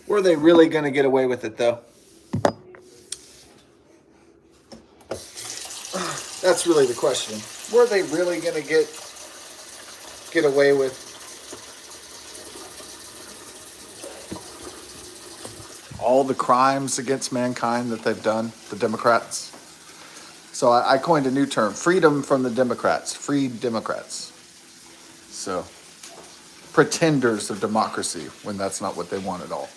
Were they really going to get away with it, though? That's really the question. Were they really going to get away with all the crimes against mankind that they've done, the Democrats? So I coined a new term, freedom from the Democrats, freed Democrats. So pretenders of democracy when that's not what they want at all.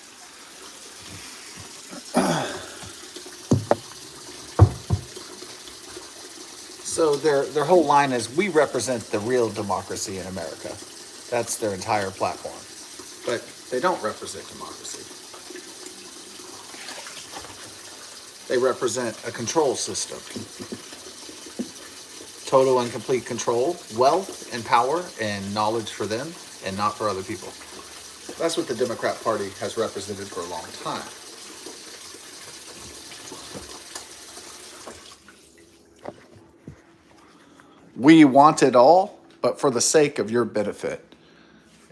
So their whole line is, we represent the real democracy in America. That's their entire platform. But they don't represent democracy. They represent a control system. Total and complete control, wealth and power and knowledge for them and not for other people. That's what the Democrat Party has represented for a long time. We want it all, but for the sake of your benefit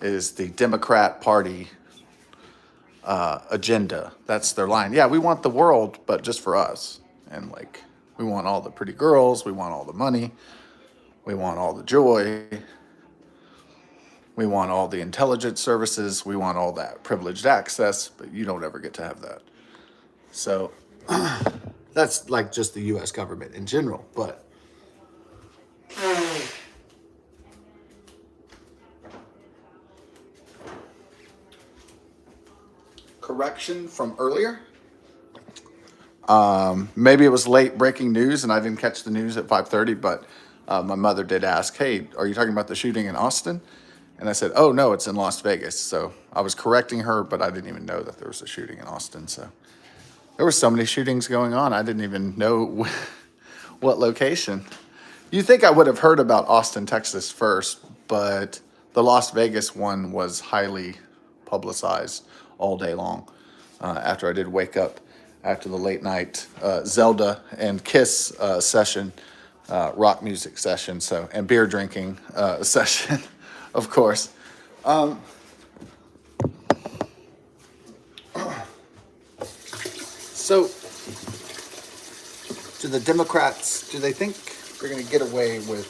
is the Democrat Party agenda. That's their line. Yeah, we want the world, but just for us. And like, we want all the pretty girls. We want all the money. We want all the joy. We want all the intelligence services. We want all that privileged access, but you don't ever get to have that. So that's like just the U.S. government in general, but correction from earlier. Maybe it was late breaking news and I didn't catch the news at 5:30, but my mother did ask, hey, are you talking about the shooting in Austin? And I said, oh, no, it's in Las Vegas. So I was correcting her, but I didn't even know that there was a shooting in Austin. So there were so many shootings going on, I didn't even know what location. You think I would have heard about Austin, Texas first, but the Las Vegas one was highly publicized all day long after I did wake up after the late night Zelda and Kiss session, rock music session, so and beer drinking session, of course. So, do the Democrats, do they think they're going to get away with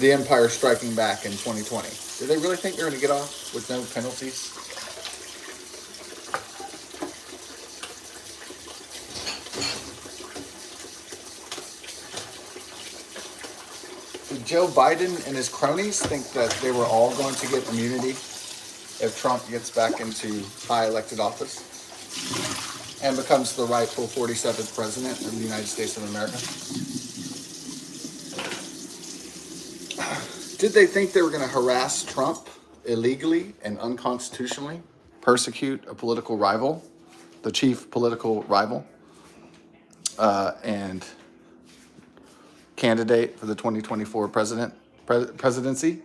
the empire striking back in 2020? Do they really think they're going to get off with no penalties? Did Joe Biden and his cronies think that they were all going to get immunity if Trump gets back into high elected office and becomes the rightful 47th president of the United States of America? Did they think they were going to harass Trump illegally and unconstitutionally, persecute a political rival, the chief political rival, and candidate for the 2024 presidency?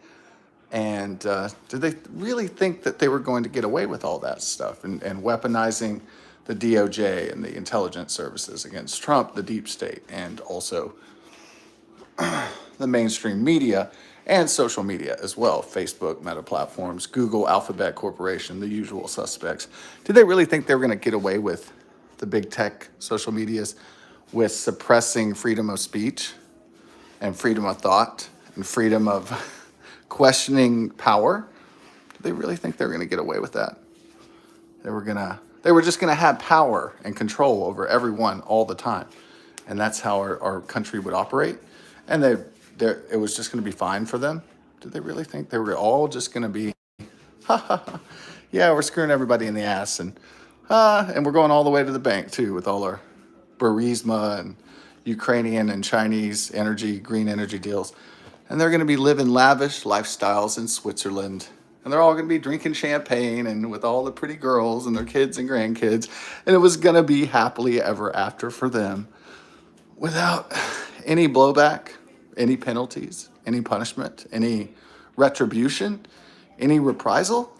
And did they really think that they were going to get away with all that stuff and weaponizing the DOJ and the intelligence services against Trump, the deep state, and also the mainstream media and social media as well, Facebook, Meta platforms, Google, Alphabet Corporation, the usual suspects? Did they really think they were going to get away with the big tech social medias with suppressing freedom of speech and freedom of thought and freedom of questioning power? Did they really think they were going to get away with that? They were just going to have power and control over everyone all the time, and that's how our country would operate. And it was just going to be fine for them. Did they really think they were all just going to be Yeah, we're screwing everybody in the ass, and we're going all the way to the bank too with all our Burisma and Ukrainian and Chinese energy, green energy deals. And they're going to be living lavish lifestyles in Switzerland. And they're all going to be drinking champagne and with all the pretty girls and their kids and grandkids. And it was going to be happily ever after for them without any blowback, any penalties, any punishment, any retribution, any reprisal.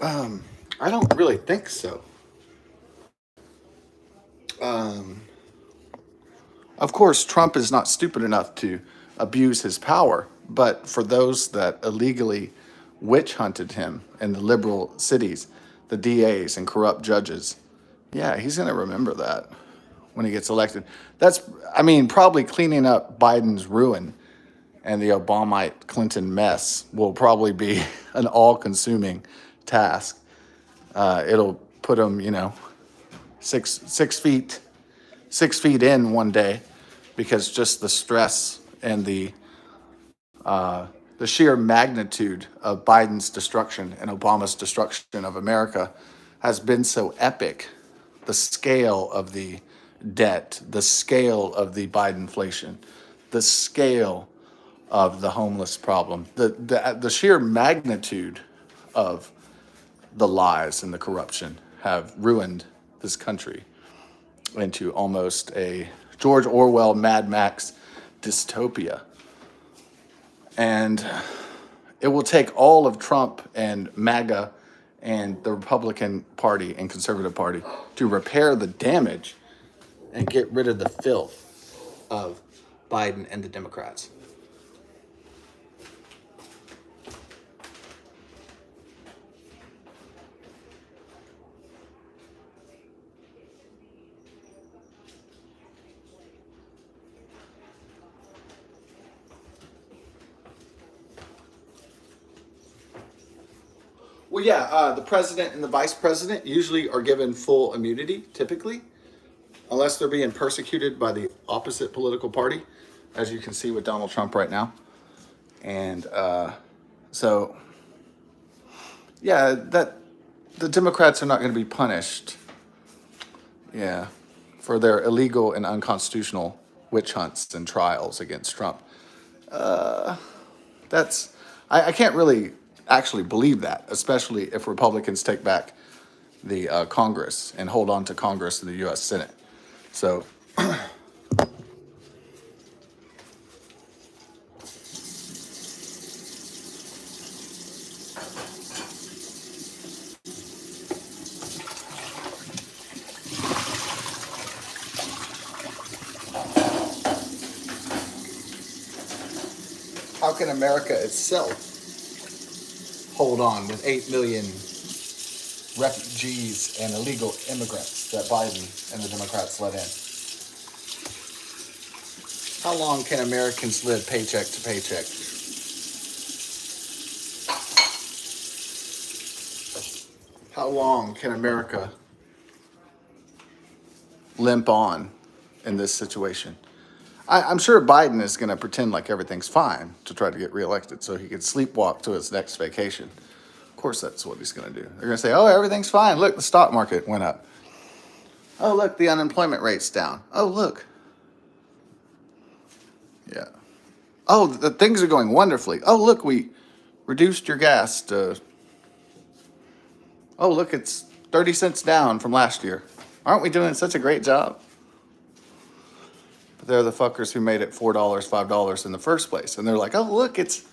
I don't really think so. Of course, Trump is not stupid enough to abuse his power, but for those that illegally witch hunted him in the liberal cities, the DAs and corrupt judges, yeah, he's going to remember that when he gets elected. That's, I mean, probably cleaning up Biden's ruin and the Obamite Clinton mess will probably be an all-consuming task. It'll put him, six feet in one day, because just the stress and the sheer magnitude of Biden's destruction and Obama's destruction of America has been so epic. The scale of the debt, the scale of the Bidenflation, the scale of the homeless problem, the sheer magnitude of the lies and the corruption have ruined this country into almost a George Orwell Mad Max dystopia. And it will take all of Trump and MAGA and the Republican Party and Conservative Party to repair the damage and get rid of the filth of Biden and the Democrats. Well, yeah, the president and the vice president usually are given full immunity, typically, unless they're being persecuted by the opposite political party, as you can see with Donald Trump right now. And so, yeah, that the Democrats are not going to be punished, yeah, for their illegal and unconstitutional witch hunts and trials against Trump. That's I can't really actually believe that, especially if Republicans take back the Congress and hold on to Congress and the U.S. Senate. So, how can America itself hold on with 8 million refugees and illegal immigrants that Biden and the Democrats let in? How long can Americans live paycheck to paycheck? How long can America limp on in this situation? I'm sure Biden is going to pretend like everything's fine to try to get reelected so he can sleepwalk to his next vacation. Of course, that's what he's going to do. They're going to say, oh, everything's fine. Look, the stock market went up. Oh, look, the unemployment rate's down. Oh, look. Yeah. Oh, the things are going wonderfully. Oh, look, we reduced your gas to... Oh, look, it's 30 cents down from last year. Aren't we doing such a great job? But they're the fuckers who made it $4, $5 in the first place. And they're like, oh, look, it's...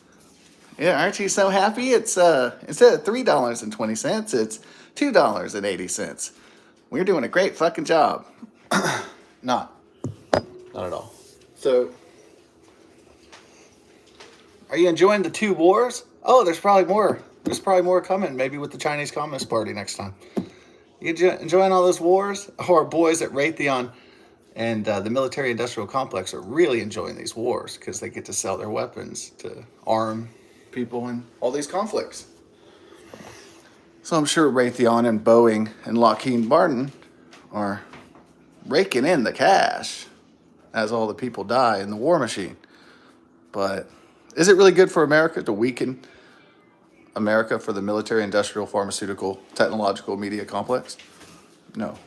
Yeah, aren't you so happy? It's instead of $3.20, it's $2.80. We're doing a great fucking job. Not at all. So, are you enjoying the two wars? Oh, there's probably more. There's probably more coming, maybe with the Chinese Communist Party next time. You enjoying all those wars? Our boys at Raytheon and the military-industrial complex are really enjoying these wars because they get to sell their weapons to arm people in all these conflicts. So I'm sure Raytheon and Boeing and Lockheed Martin are raking in the cash as all the people die in the war machine. But is it really good for America to weaken America for the military, industrial, pharmaceutical, technological, media complex? No.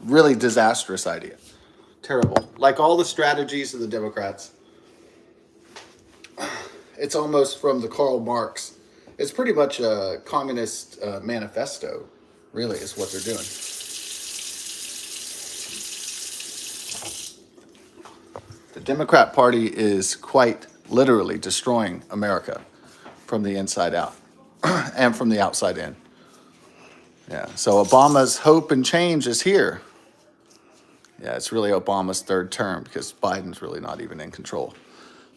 Really disastrous idea. Terrible. Like all the strategies of the Democrats, it's almost from the Karl Marx. It's pretty much a communist manifesto, really, is what they're doing. The Democrat Party is quite literally destroying America from the inside out and from the outside in. Yeah, so Obama's hope and change is here. Yeah, it's really Obama's third term because Biden's really not even in control.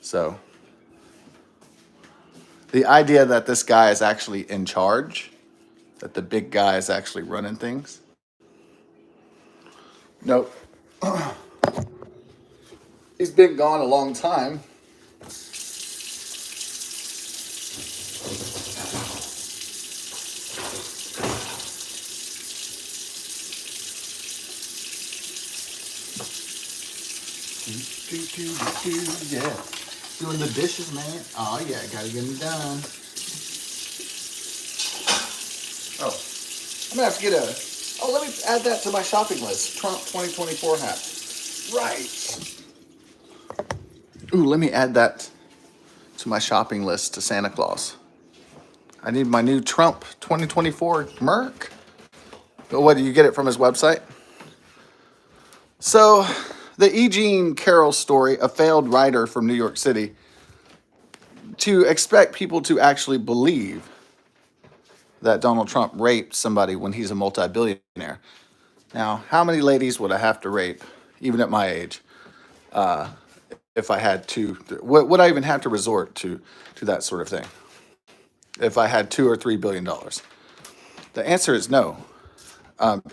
So the idea that this guy is actually in charge, that the big guy is actually running things, nope. He's been gone a long time. Yeah. Doing the dishes, man. Oh, yeah, gotta get them done. Oh, I'm gonna have to get a. Oh, let me add that to my shopping list. Trump 2024 hat. Right. Ooh, let me add that to my shopping list to Santa Claus. I need my new Trump 2024 Merc. But what, do you get it from his website? So, the E. Jean Carroll story, a failed writer from New York City, to expect people to actually believe that Donald Trump raped somebody when he's a multi-billionaire. Now, how many ladies would I have to rape, even at my age, if I had to? Would I even have to resort to that sort of thing? If I had $2 or $3 billion? The answer is no.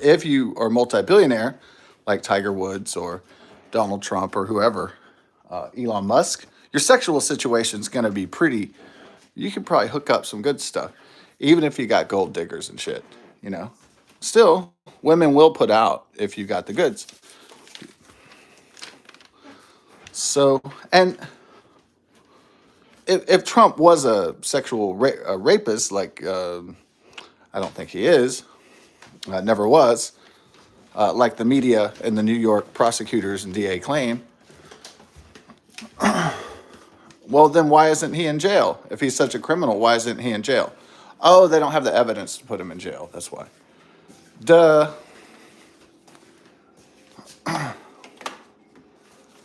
If you are multi-billionaire, like Tiger Woods or Donald Trump or whoever, Elon Musk, your sexual situation is going to be pretty. You can probably hook up some good stuff, even if you got gold diggers and shit. You know, still, women will put out if you got the goods. So, and if Trump was a sexual rapist, like I don't think he is, never was, like the media and the New York prosecutors and DA claim, well, then why isn't he in jail? If he's such a criminal, why isn't he in jail? Oh, they don't have the evidence to put him in jail. That's why. Duh.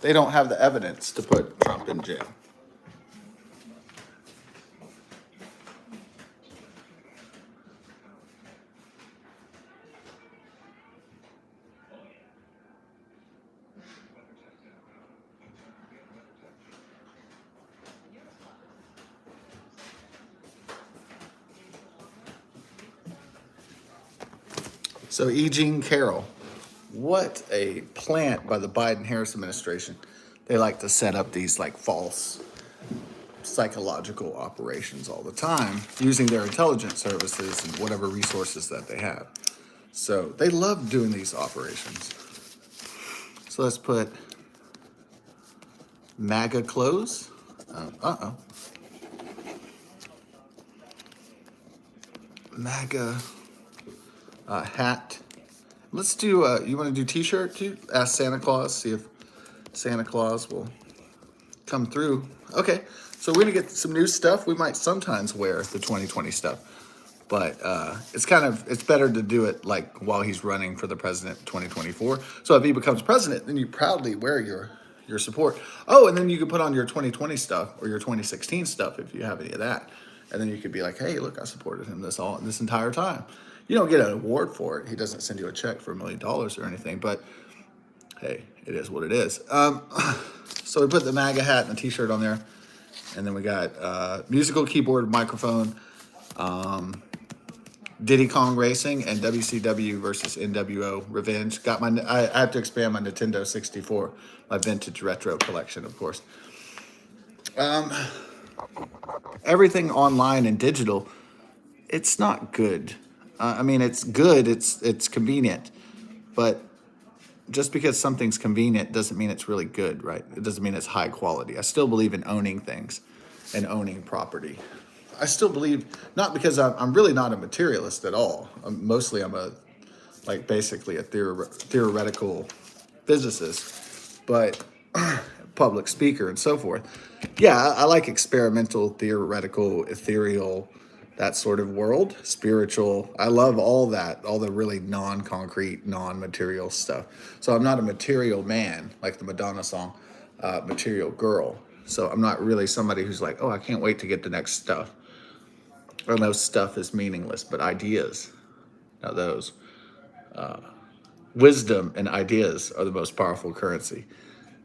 They don't have the evidence to put Trump in jail. So, E. Jean Carroll, what a plant by the Biden-Harris administration. They like to set up these like false psychological operations all the time using their intelligence services and whatever resources that they have. So they love doing these operations. So let's put MAGA clothes. MAGA hat. Let's do, you want to do t-shirt too? Ask Santa Claus, see if Santa Claus will come through. Okay, so we're gonna get some new stuff. We might sometimes wear the 2020 stuff, but it's better to do it like while he's running for the president in 2024. So if he becomes president, then you proudly wear your support. Oh, and then you could put on your 2020 stuff or your 2016 stuff if you have any of that, and then you could be like, hey, look, I supported him this entire time. You don't get an award for it. He doesn't send you a check for $1 million or anything, but hey, it is what it is. So we put the MAGA hat and the t-shirt on there. And then we got musical keyboard, microphone, Diddy Kong Racing, and WCW versus NWO Revenge. I have to expand my Nintendo 64, my vintage retro collection, of course. Everything online and digital, it's not good. I mean, it's good, it's convenient, but just because something's convenient doesn't mean it's really good, right? It doesn't mean it's high quality. I still believe in owning things and owning property. I still believe, not because I'm really not a materialist at all. Mostly I'm basically a theoretical physicist, but public speaker and so forth. Yeah, I like experimental, theoretical, ethereal, that sort of world, spiritual. I love all that, all the really non-concrete, non-material stuff. So I'm not a material man like the Madonna song, Material Girl. So I'm not really somebody who's like, oh, I can't wait to get the next stuff. Or no, stuff is meaningless, but ideas, now those. Wisdom and ideas are the most powerful currency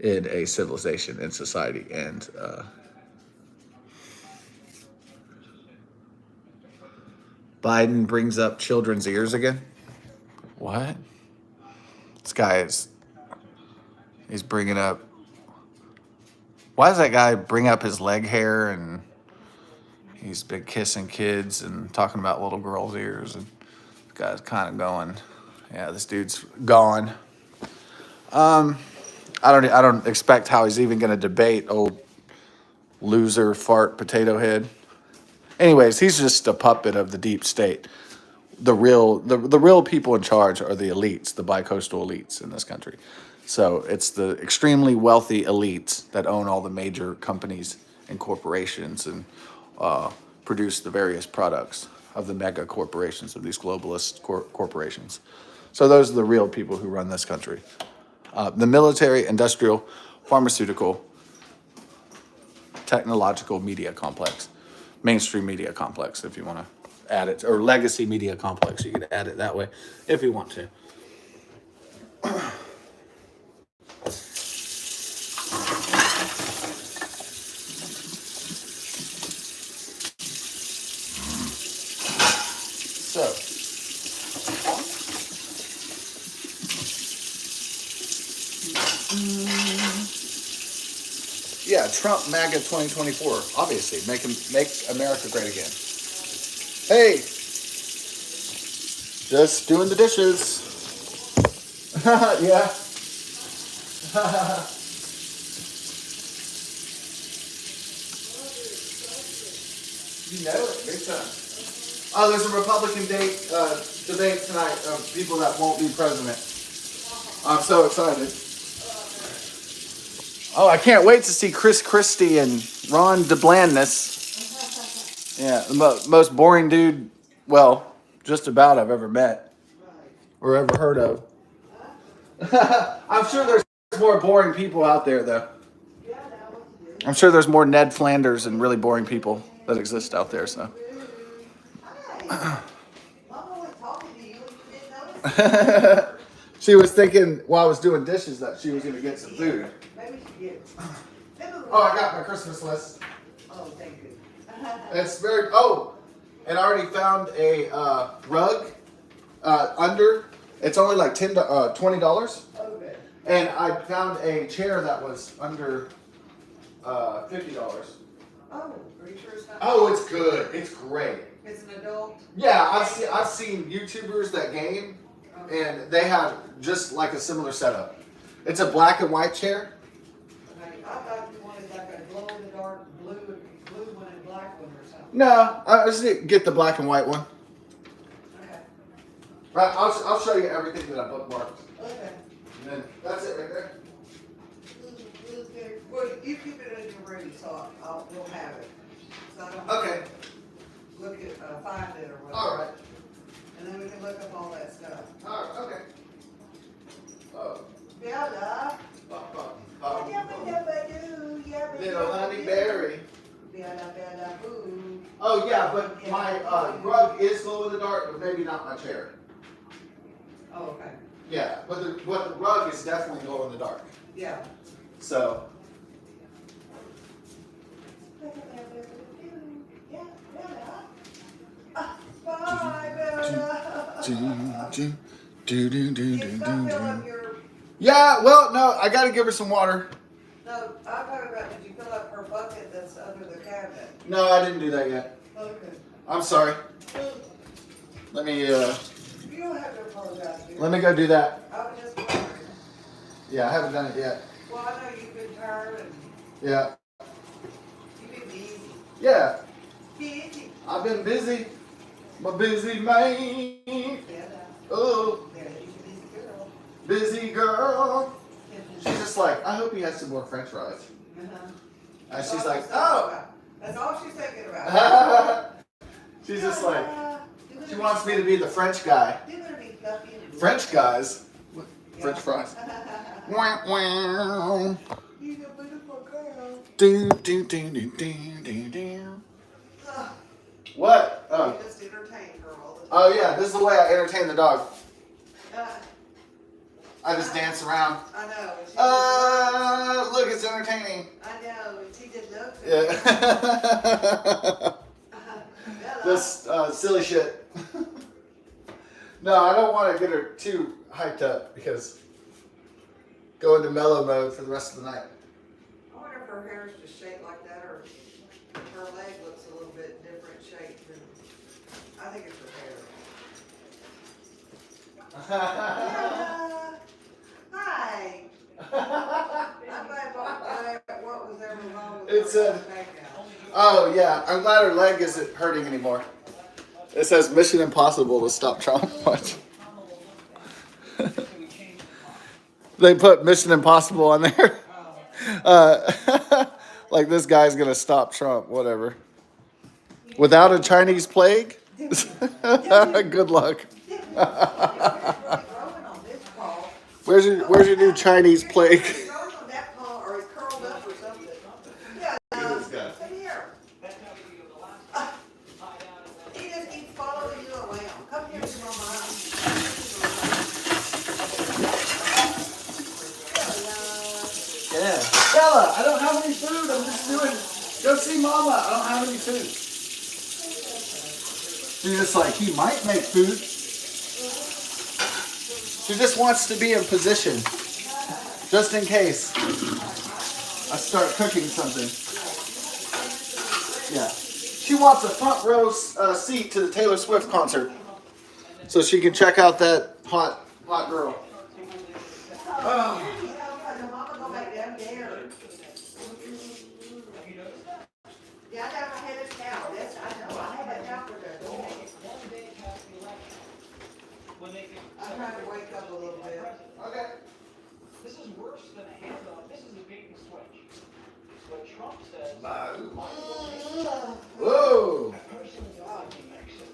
in a civilization and society. And Biden brings up children's ears again. What? This guy he's bringing up. Why does that guy bring up his leg hair, and he's been kissing kids and talking about little girls' ears, and this guy's kind of going, yeah, this dude's gone. I don't expect how he's even going to debate old loser fart potato head. Anyways, he's just a puppet of the deep state. The real people in charge are the elites, the bicoastal elites in this country. So it's the extremely wealthy elites that own all the major companies and corporations and produce the various products of the mega corporations, of these globalist corporations. So those are the real people who run this country. The military, industrial, pharmaceutical, technological media complex, mainstream media complex, if you want to add it, or legacy media complex. You could add it that way if you want to. So, yeah, Trump MAGA 2024. Obviously, make America great again. Hey, just doing the dishes. Yeah. You know it, big time. Oh, there's a Republican debate tonight of people that won't be president. I'm so excited. Oh, I can't wait to see Chris Christie and Ron DeBlandness. Yeah, the most boring dude, well, just about I've ever met or ever heard of. I'm sure there's more boring people out there, though. I'm sure there's more Ned Flanders and really boring people that exist out there, so. She was thinking while I was doing dishes that she was going to get some food. Oh, I got my Christmas list. Oh, thank you. It's very, and I already found a rug under, it's only like $20. Okay. And I found a chair that was under $50. Oh, are you sure it's not? Oh, it's good. It's great. It's an adult? Yeah, I've seen YouTubers that game, and they have just like a similar setup. It's a black and white chair. I thought you wanted like a glow-in-the-dark blue one and black one or something. No, I just need to get the black and white one. Okay. Right, I'll show you everything that I bookmarked. Okay. And then that's it right there. Okay. Well, you keep it in your room, so we'll have it. So I don't Okay. look at, find it or whatever. All right. And then we can look up all that stuff. All right. Okay. Bella. Little honey berry. Bella, boo. Oh yeah, but my rug is glow in the dark, but maybe not my chair. Oh, okay. Yeah, but the rug is definitely glow in the dark. Yeah. So. Bye, Bella. Yeah, well, no, I gotta give her some water. No, I'm talking about, did you fill up her bucket that's under the cabinet? No, I didn't do that yet. Okay. I'm sorry. Let me, You don't have to apologize. let me go do that. I was just wondering. Yeah, I haven't done it yet. Well, I know you've been tired and Yeah. you've been busy. Yeah. Busy. I've been busy. I'm a busy man. Yeah. Oh, Yeah, he's a busy girl. busy girl. She's just like, I hope he has some more French fries. Uh-huh. And That's she's all like, thinking oh. about. That's all she's thinking about. She's just like, You're gonna she be wants me to be the French guy. You're gonna be fluffy and French guys? What? Yeah. French fries. Wah, wah. He's a beautiful girl. Do, do, do, do, do, do, do. Ugh, What? you Oh. just entertain her all the time. Oh, yeah, this is the way I entertain the dog. Uh, I just dance around. I know. And she just Look, it's entertaining. I know. And she just looks at Yeah. me. Bella. This silly shit. No, I don't want to get her too hyped up because go into mellow mode for the rest of the night. I wonder if her hair is just shaped like that, or if her leg looks a little bit different shape than. I think it's her hair. Hi. I'm glad what was ever wrong with It said- her back now. Oh yeah, I'm glad her leg isn't hurting anymore. It says Mission Impossible to stop Trump. What? They put Mission Impossible on there. Like this guy's gonna stop Trump, whatever. Without a Chinese plague? Good luck. Where's your new Chinese plague? He's always on that paw, or he's curled up or something. Yeah, This guy. come here. He just keeps following you around. Come here to mama. Yeah. Bella, I don't have any food. I'm just doing. Go see Mama. I don't have any food. She's just like, he might make food. She just wants to be in position. Just in case I start cooking something. Yeah. She wants a front row seat to the Taylor Swift concert. So she can check out that hot girl. Oh. Mama, go back down there. Yeah, I had a towel. Yes, I know. I had a towel for that. I'm trying to wake up a little bit. Okay. This is worse than a handoff. This is a bait and switch. What Trump says. Whoa.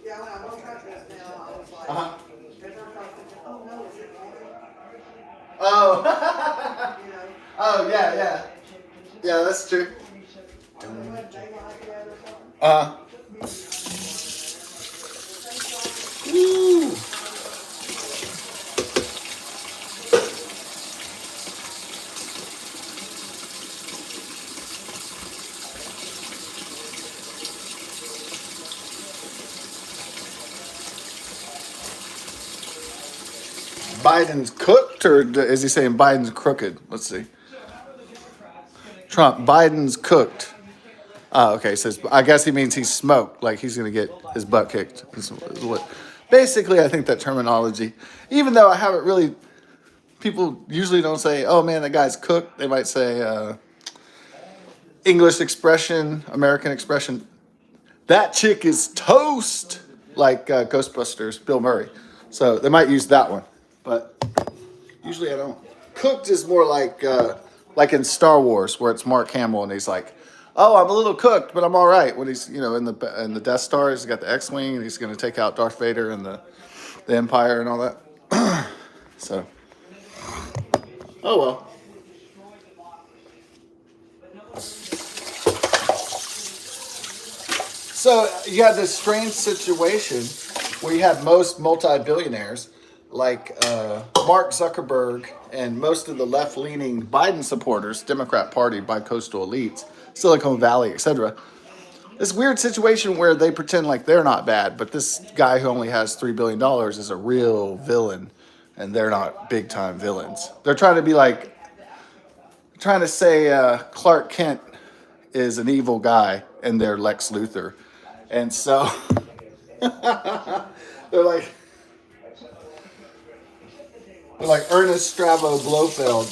Yeah, when I woke up just now, I was like, Uh-huh. at first I was thinking, oh no, is it water? Oh. You know, Oh, yeah, yeah. Yeah, that's true. I don't know what daylight yet or something. Woo. Biden's cooked, or is he saying Biden's crooked? Let's see. Trump, Biden's cooked. Oh, okay. Says I guess he means he's smoked, like he's gonna get his butt kicked. Is what. Basically, I think that terminology. Even though I haven't really, people usually don't say, "Oh man, that guy's cooked." They might say English expression, American expression. That chick is toast, like Ghostbusters, Bill Murray. So they might use that one, but usually I don't. Cooked is more like in Star Wars, where it's Mark Hamill and he's like, "Oh, I'm a little cooked, but I'm all right." When he's in the Death Star, he's got the X-wing and he's going to take out Darth Vader and the Empire and all that. So, oh well. So you had this strange situation where you had most multi-billionaires like Mark Zuckerberg and most of the left-leaning Biden supporters, Democrat Party, bi-coastal elites, Silicon Valley, etc. This weird situation where they pretend like they're not bad, but this guy who only has $3 billion is a real villain, and they're not big-time villains. They're trying to be like, trying to say Clark Kent is an evil guy, and they're Lex Luthor. And so they're like Ernest Strabo Blofeld,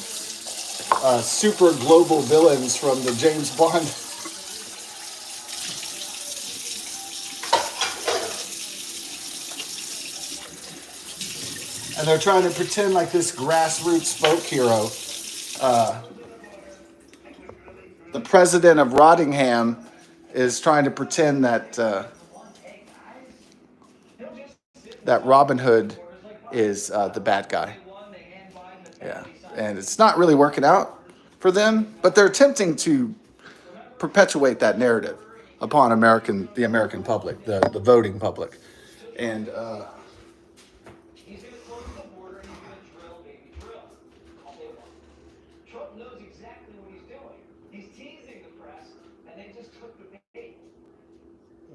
super global villains from the James Bond. And they're trying to pretend like this grassroots folk hero, the president of Rottingham, is trying to pretend that that Robin Hood is the bad guy. Yeah, and it's not really working out for them, but they're attempting to perpetuate that narrative upon the American public, the voting public, and He's going to close the border and he's going to drill, baby, drill. All day long. Trump knows exactly what he's doing. He's teasing the press, and they just took the bait.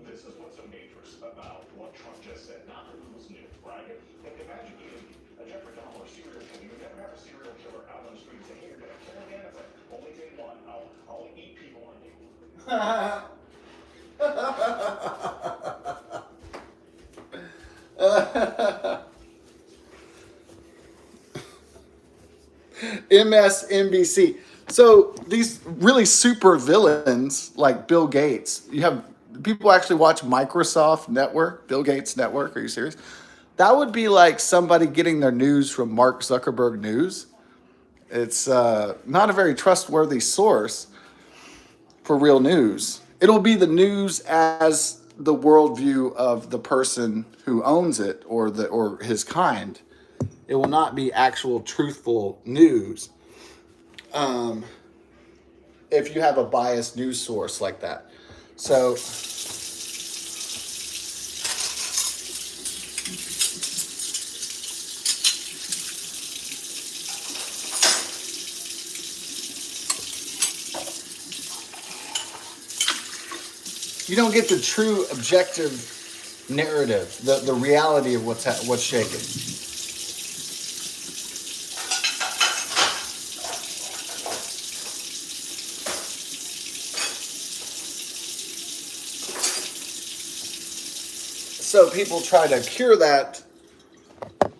This is what's so dangerous about what Trump just said. Not that it was new, right? Like imagine being a Jeffrey Dahmer serial killer. You never have a serial killer out on the street say, "Hey, you're gonna kill again." It's like only day one. I'll eat people on you. MSNBC. So these really super villains like Bill Gates, you have people actually watch Microsoft Network, Bill Gates Network. Are you serious? That would be like somebody getting their news from Mark Zuckerberg News. It's not a very trustworthy source for real news. It'll be the news as the worldview of the person who owns it or his kind. It will not be actual truthful news. If you have a biased news source like that. So you don't get the true objective narrative, the reality of what's shaking. So people try to cure that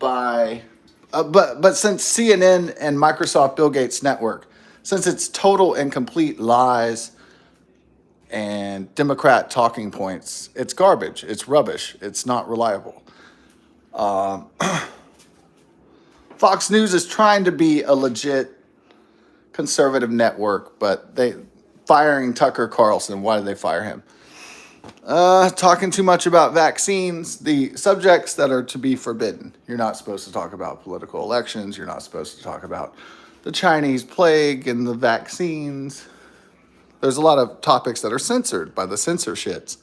by, but since CNN and Microsoft Bill Gates Network, since it's total and complete lies and Democrat talking points, it's garbage, it's rubbish, it's not reliable. Fox News is trying to be a legit conservative network, but they firing Tucker Carlson. Why did they fire him? Talking too much about vaccines, the subjects that are to be forbidden. You're not supposed to talk about political elections. You're not supposed to talk about the Chinese plague and the vaccines. There's a lot of topics that are censored by the censorships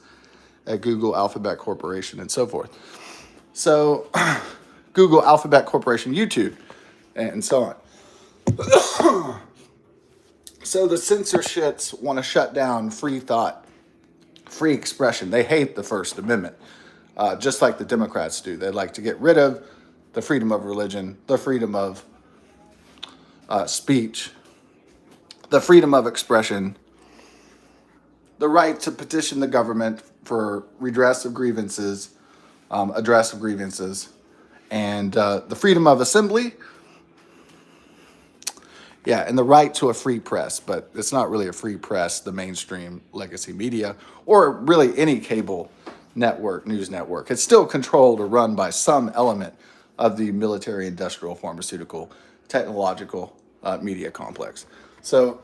at Google, Alphabet Corporation, and so forth. So, Google, Alphabet Corporation, YouTube, and so on. So the censorships want to shut down free thought, free expression. They hate the First Amendment, just like the Democrats do. They'd like to get rid of the freedom of religion, the freedom of speech, the freedom of expression, the right to petition the government for redress of grievances, address of grievances, and the freedom of assembly. Yeah, and the right to a free press, but it's not really a free press, the mainstream legacy media, or really any cable network, news network. It's still controlled or run by some element of the military, industrial, pharmaceutical, technological media complex. So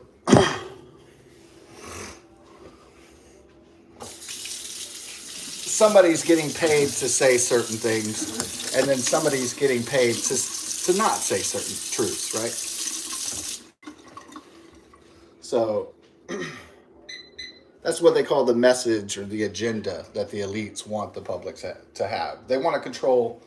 somebody's getting paid to say certain things, and then somebody's getting paid to not say certain truths, right? So that's what they call the message or the agenda that the elites want the public to have. They want to control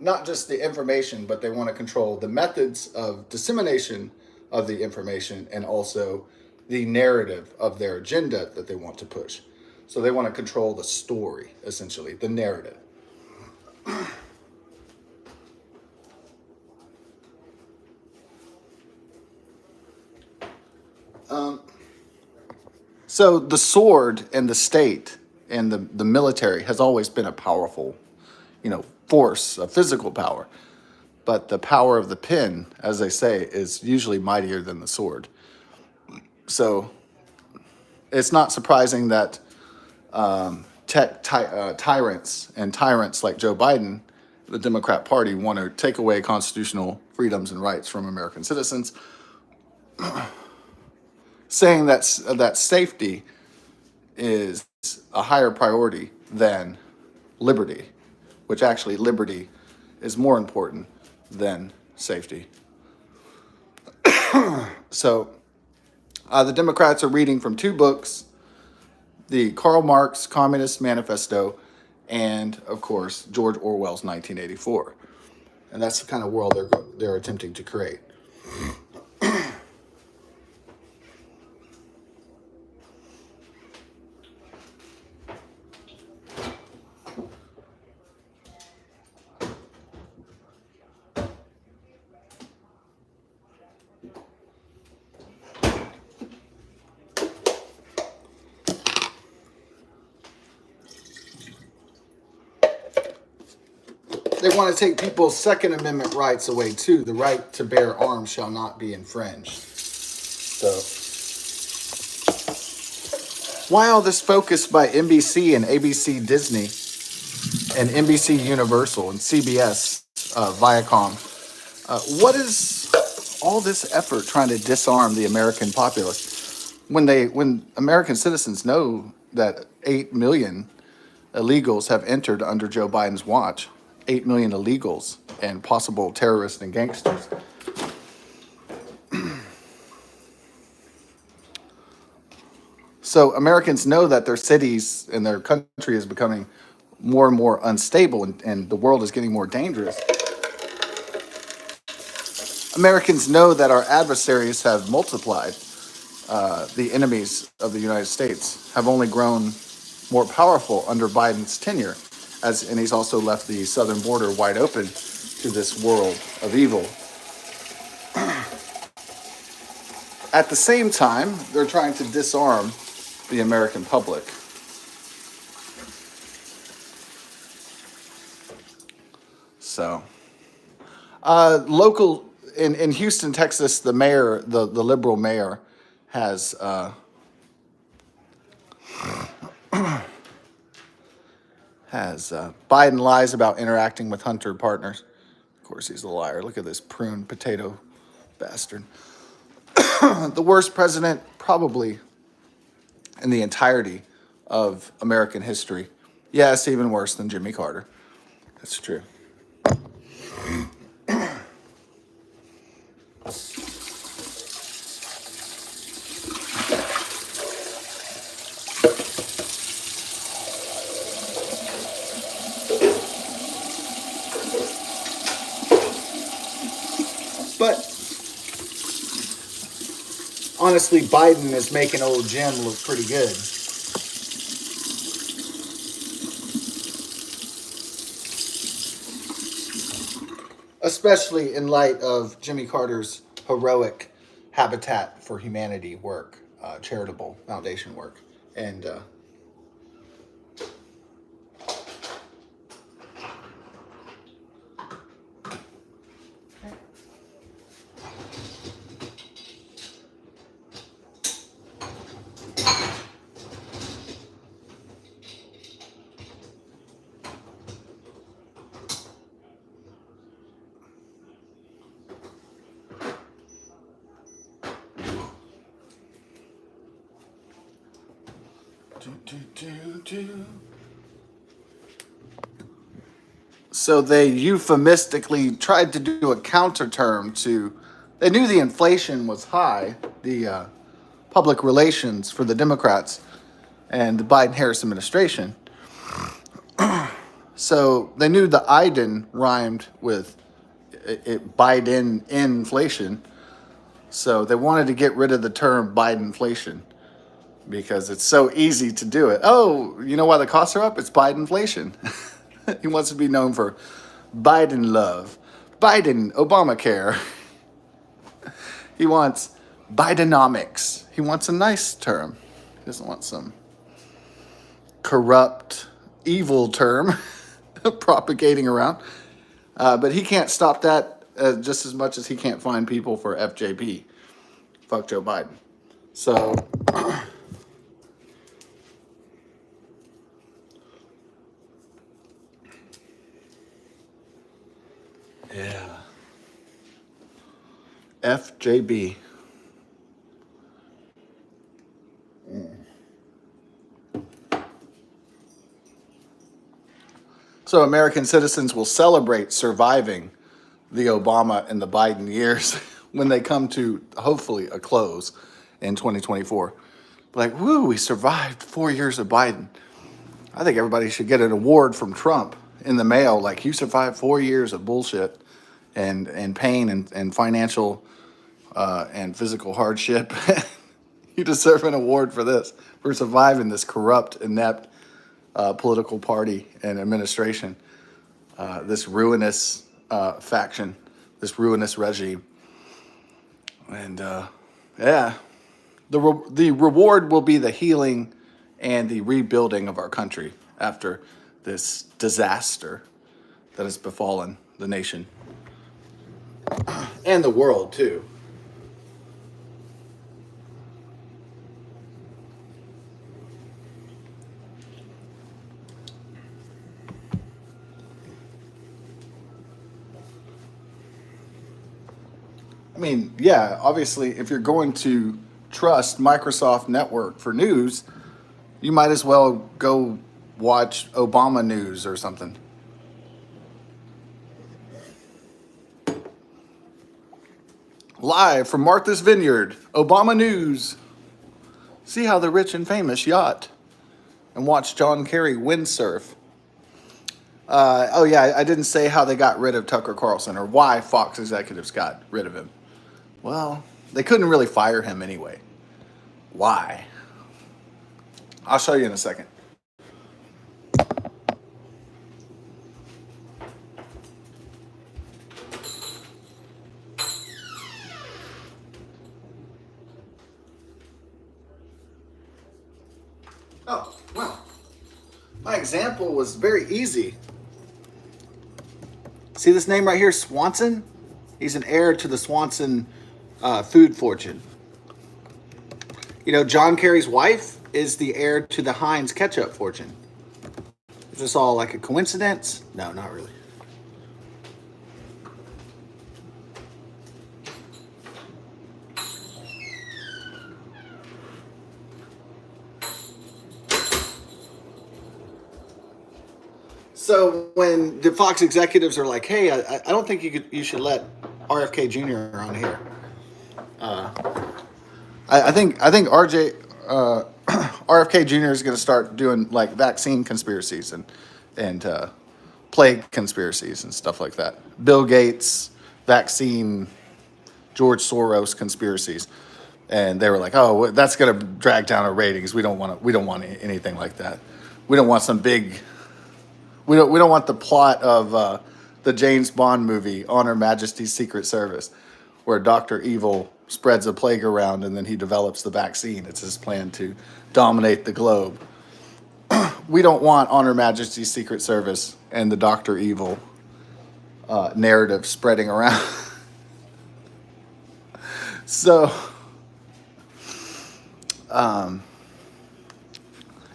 not just the information, but they want to control the methods of dissemination of the information and also the narrative of their agenda that they want to push. So they want to control the story, essentially, the narrative. So the sword and the state and the military has always been a powerful, force, a physical power. But the power of the pen, as they say, is usually mightier than the sword. So it's not surprising that tyrants like Joe Biden the Democrat Party want to take away constitutional freedoms and rights from American citizens, saying that safety is a higher priority than liberty, which actually liberty is more important than safety. So the Democrats are reading from two books, the Karl Marx Communist Manifesto, and of course George Orwell's 1984, and that's the kind of world they're attempting to create. They want to take people's Second Amendment rights away too. The right to bear arms shall not be infringed. So, why all this focus by NBC and ABC Disney and NBC Universal and CBS, Viacom? What is all this effort trying to disarm the American populace when American citizens know that 8 million illegals have entered under Joe Biden's watch? 8 million illegals and possible terrorists and gangsters. So Americans know that their cities and their country is becoming more and more unstable, and the world is getting more dangerous. Americans know that our adversaries have multiplied. The enemies of the United States have only grown more powerful under Biden's tenure, and he's also left the southern border wide open to this world of evil. At the same time, they're trying to disarm the American public. So, local in Houston, Texas, the mayor, the liberal mayor, has Biden lies about interacting with Hunter partners. Of course, he's a liar. Look at this prune potato bastard. The worst president probably in the entirety of American history. Yes, even worse than Jimmy Carter. That's true. But honestly, Biden is making old Jim look pretty good. Especially in light of Jimmy Carter's heroic Habitat for Humanity work, charitable foundation work. And so they euphemistically tried to do a counter term to, they knew the inflation was high, the public relations for the Democrats and the Biden-Harris administration. So they knew the Biden rhymed with Biden inflation. So they wanted to get rid of the term Bidenflation because it's so easy to do it. Oh, you know why the costs are up? It's Bidenflation. He wants to be known for Biden love, Biden Obamacare. He wants Bidenomics. He wants a nice term. He doesn't want some corrupt, evil term propagating around. But he can't stop that just as much as he can't find people for FJB. Fuck Joe Biden. So Yeah. FJB. So American citizens will celebrate surviving the Obama and the Biden years when they come to hopefully a close in 2024. Like, woo, we survived 4 years of Biden. I think everybody should get an award from Trump in the mail. Like, you survived 4 years of bullshit and pain and financial and physical hardship. You deserve an award for this, for surviving this corrupt, inept political party and administration, this ruinous faction, this ruinous regime. And yeah, the reward will be the healing and the rebuilding of our country after this disaster that has befallen the nation and the world too. I mean, yeah, obviously, if you're going to trust Microsoft Network for news, you might as well go watch Obama News or something. Live from Martha's Vineyard, Obama News. See how the rich and famous yacht and watch John Kerry windsurf. Oh, yeah, I didn't say how they got rid of Tucker Carlson or why Fox executives got rid of him. Well, they couldn't really fire him anyway. Why? I'll show you in a second. Oh, well, my example was very easy. See this name right here, Swanson? He's an heir to the Swanson food fortune. You know, John Kerry's wife is the heir to the Heinz ketchup fortune. Is this all like a coincidence? No, not really. So when the Fox executives are like, "Hey, I don't think you should let RFK Jr. on here," I think RFK Jr. is going to start doing like vaccine conspiracies and plague conspiracies and stuff like that. Bill Gates vaccine, George Soros conspiracies, and they were like, "Oh, that's going to drag down our ratings. We don't want anything like that. We don't want some big." We don't want the plot of the James Bond movie, On Her Majesty's Secret Service, where Dr. Evil spreads a plague around and then he develops the vaccine. It's his plan to dominate the globe. We don't want On Her Majesty's Secret Service and the Dr. Evil narrative spreading around. So,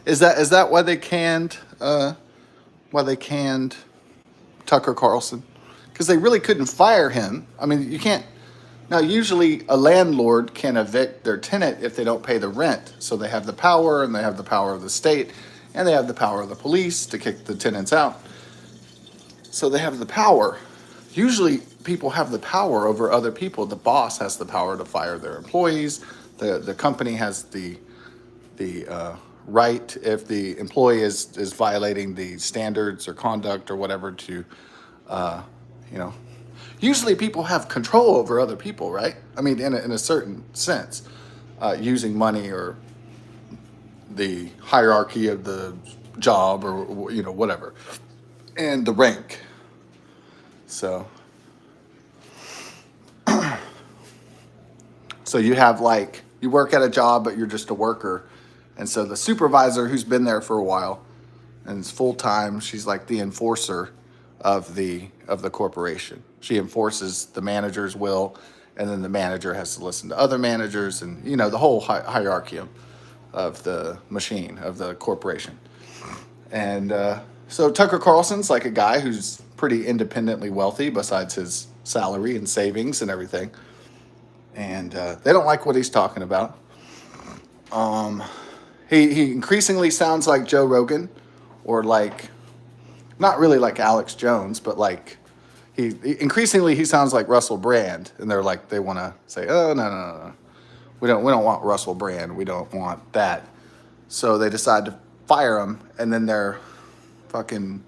is that why they canned? Why they canned Tucker Carlson? Because they really couldn't fire him. I mean, you can't. Now, usually a landlord can evict their tenant if they don't pay the rent. So they have the power, and they have the power of the state, and they have the power of the police to kick the tenants out. So they have the power. Usually people have the power over other people. The boss has the power to fire their employees. The company has the right, if the employee is violating the standards or conduct or whatever, to usually people have control over other people, right? I mean, in a certain sense, using money or the hierarchy of the job or whatever, and the rank. So you have, like, you work at a job but you're just a worker. And so the supervisor, who's been there for a while and is full time, she's like the enforcer of the corporation. She enforces the manager's will, and then the manager has to listen to other managers, and the whole hierarchy of the machine, of the corporation. And so Tucker Carlson's like a guy who's pretty independently wealthy besides his salary and savings and everything. And they don't like what he's talking about. He increasingly sounds like Joe Rogan, or like, not really like Alex Jones, but like increasingly he sounds like Russell Brand, and they want to say, oh, no, we don't want Russell Brand, we don't want that. So they decide to fire him, and then their fucking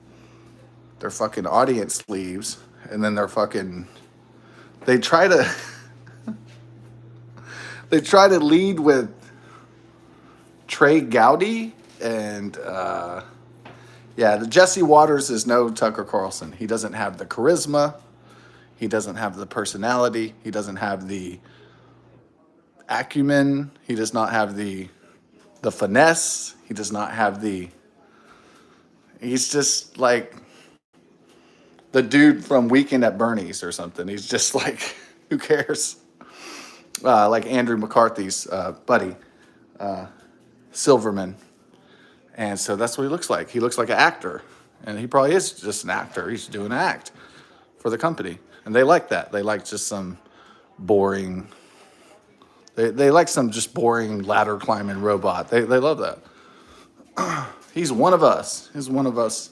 audience leaves, and then they try to they try to lead with Trey Gowdy, and the Jesse Waters is no Tucker Carlson. He doesn't have the charisma, he doesn't have the personality, he doesn't have the acumen, he does not have the finesse, he does not have he's just like the dude from Weekend at Bernie's or something. He's just like, who cares? Like Andrew McCarthy's buddy, Silverman. And so that's what he looks like. He looks like an actor. And he probably is just an actor. He's doing an act for the company. And they like that. They like just some boring, they like some just boring ladder climbing robot. They love that. He's one of us. He's one of us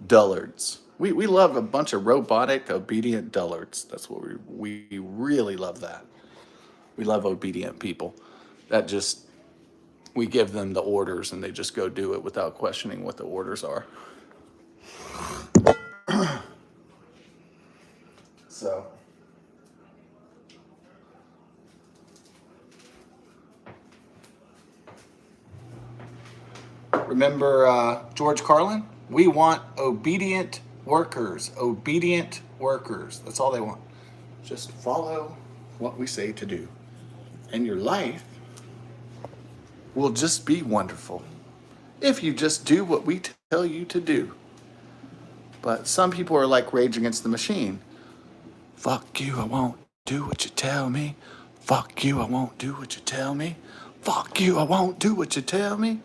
dullards. We love a bunch of robotic, obedient dullards. That's what we really love that. We love obedient people that just, we give them the orders and they just go do it without questioning what the orders are. So, remember George Carlin? We want obedient workers. Obedient workers. That's all they want. Just follow what we say to do. And your life will just be wonderful if you just do what we tell you to do. But some people are like Rage Against the Machine. Fuck you, I won't do what you tell me. Fuck you, I won't do what you tell me. Fuck you, I won't do what you tell me.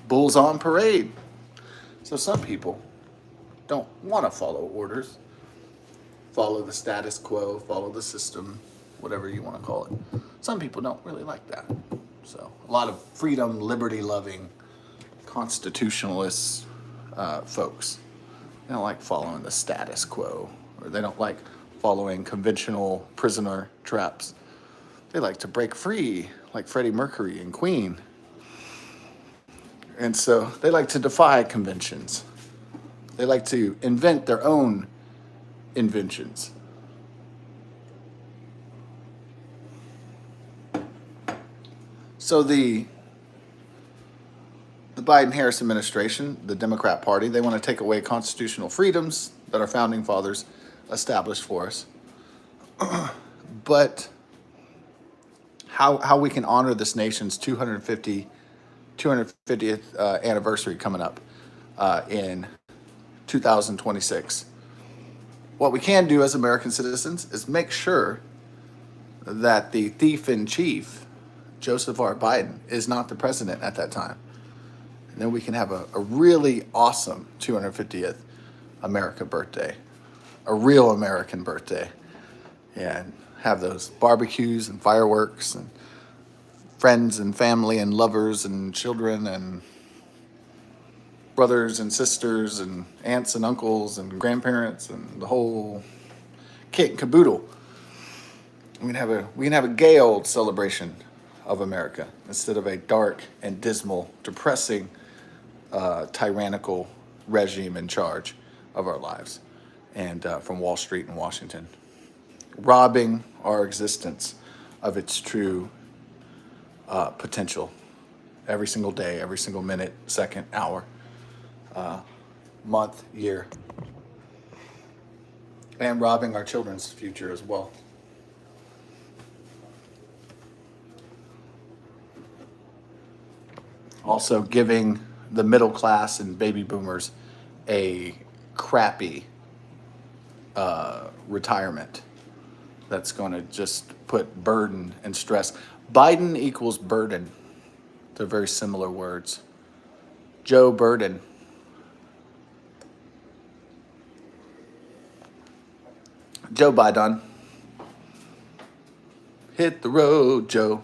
Bulls on parade. So some people don't want to follow orders, follow the status quo, follow the system, whatever you want to call it. Some people don't really like that. So a lot of freedom, liberty-loving, constitutionalist folks, they don't like following the status quo, or they don't like following conventional prisoner traps. They like to break free, like Freddie Mercury and Queen. And so they like to defy conventions. They like to invent their own inventions. So the Biden-Harris administration, the Democrat Party, they want to take away constitutional freedoms that our founding fathers established for us. But how we can honor this nation's 250th anniversary coming up in 2026. What we can do as American citizens is make sure that the thief in chief, Joseph R. Biden, is not the president at that time. And then we can have a really awesome 250th America birthday, a real American birthday. Yeah, and have those barbecues and fireworks and friends and family and lovers and children and brothers and sisters and aunts and uncles and grandparents and the whole kit and caboodle. We can have a gay old celebration of America instead of a dark and dismal, depressing, tyrannical regime in charge of our lives, and from Wall Street in Washington, robbing our existence of its true potential every single day, every single minute, second, hour, month, year, and robbing our children's future as well. Also giving the middle class and baby boomers a crappy retirement that's going to just put burden and stress. Biden equals burden. They're very similar words. Joe Burden. Joe Biden. Hit the road, Joe.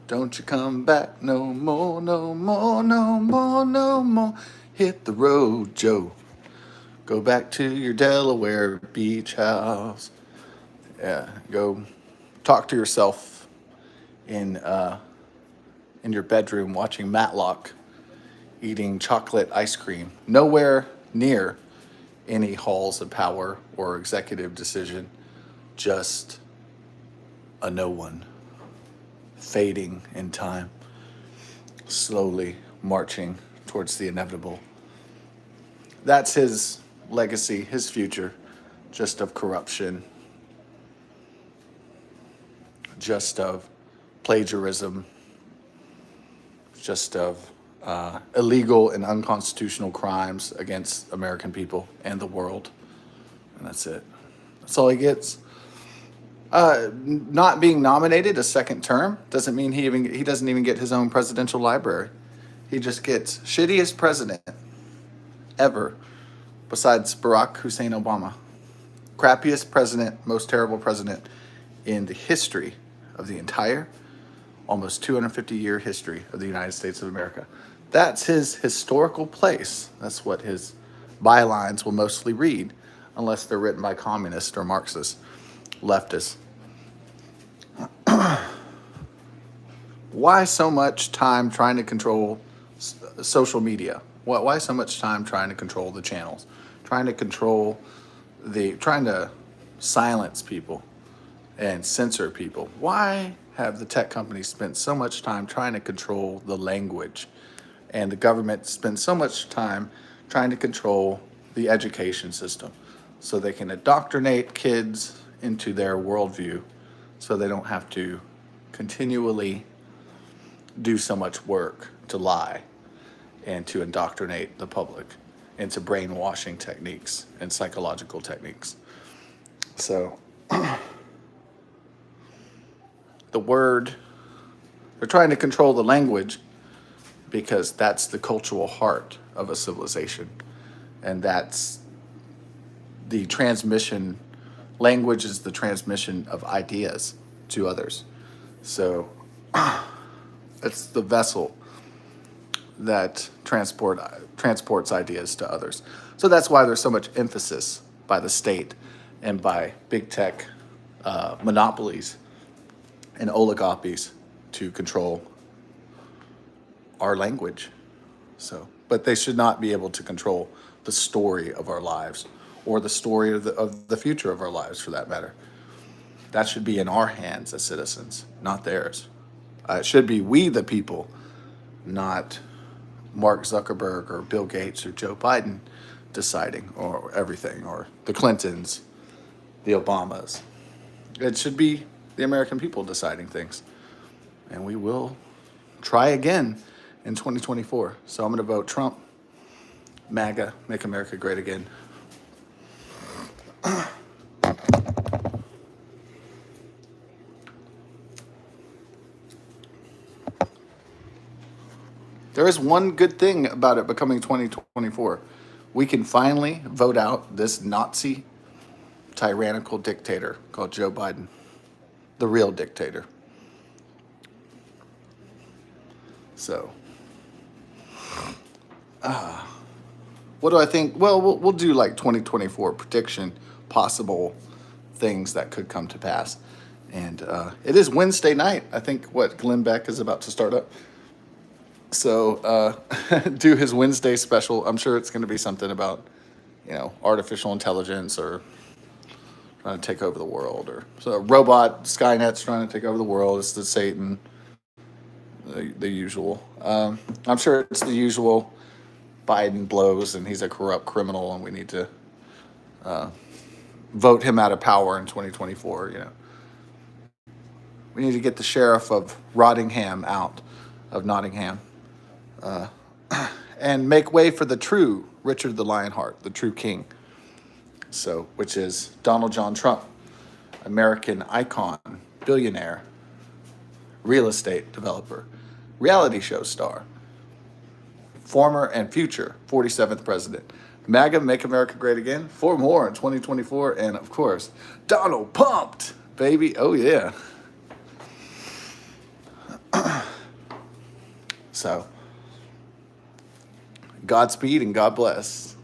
Don't you come back no more, no more, no more, no more. Hit the road, Joe. Go back to your Delaware beach house. Yeah, go talk to yourself in your bedroom watching Matlock eating chocolate ice cream. Nowhere near any halls of power or executive decision, just a no one fading in time, slowly marching towards the inevitable. That's his legacy, his future, just of corruption, just of plagiarism, just of illegal and unconstitutional crimes against American people and the world. And that's it. That's all he gets. Not being nominated a second term doesn't mean he doesn't even get his own presidential library. He just gets shittiest president ever, besides Barack Hussein Obama. Crappiest president, most terrible president in the history of the entire almost 250-year history of the United States of America. That's his historical place. That's what his bylines will mostly read, unless they're written by communists or Marxists, leftists. Why so much time trying to control social media? Why so much time trying to control the channels? Trying to silence people and censor people. Why have the tech companies spent so much time trying to control the language, and the government spends so much time trying to control the education system so they can indoctrinate kids into their worldview so they don't have to continually do so much work to lie and to indoctrinate the public into brainwashing techniques and psychological techniques. So they're trying to control the language because that's the cultural heart of a civilization. And that's the transmission. Language is the transmission of ideas to others. So it's the vessel that transports ideas to others. So that's why there's so much emphasis by the state and by big tech monopolies and oligopolies to control our language. So, but they should not be able to control the story of our lives or the story of the future of our lives, for that matter. That should be in our hands as citizens, not theirs. It should be we the people, not Mark Zuckerberg or Bill Gates or Joe Biden deciding or everything, or the Clintons, the Obamas. It should be the American people deciding things. And we will try again in 2024. So I'm going to vote Trump, MAGA, Make America Great Again. There is one good thing about it becoming 2024. We can finally vote out this Nazi tyrannical dictator called Joe Biden, the real dictator. So, what do I think? Well, we'll do like 2024 prediction, possible things that could come to pass. And it is Wednesday night. I think Glenn Beck is about to start up. So do his Wednesday special. I'm sure it's going to be something about, artificial intelligence or trying to take over the world, or so robot Skynet's trying to take over the world. It's the Satan, the usual. I'm sure it's the usual. Biden blows and he's a corrupt criminal, and we need to vote him out of power in 2024. We need to get the sheriff of Rottingham out of Nottingham. And make way for the true Richard the Lionheart, the true king. So, which is Donald John Trump, American icon, billionaire, real estate developer, reality show star, former and future 47th president, MAGA, Make America Great Again. 4 more in 2024. And of course, Donald pumped, baby. Oh, yeah. So, Godspeed and God bless.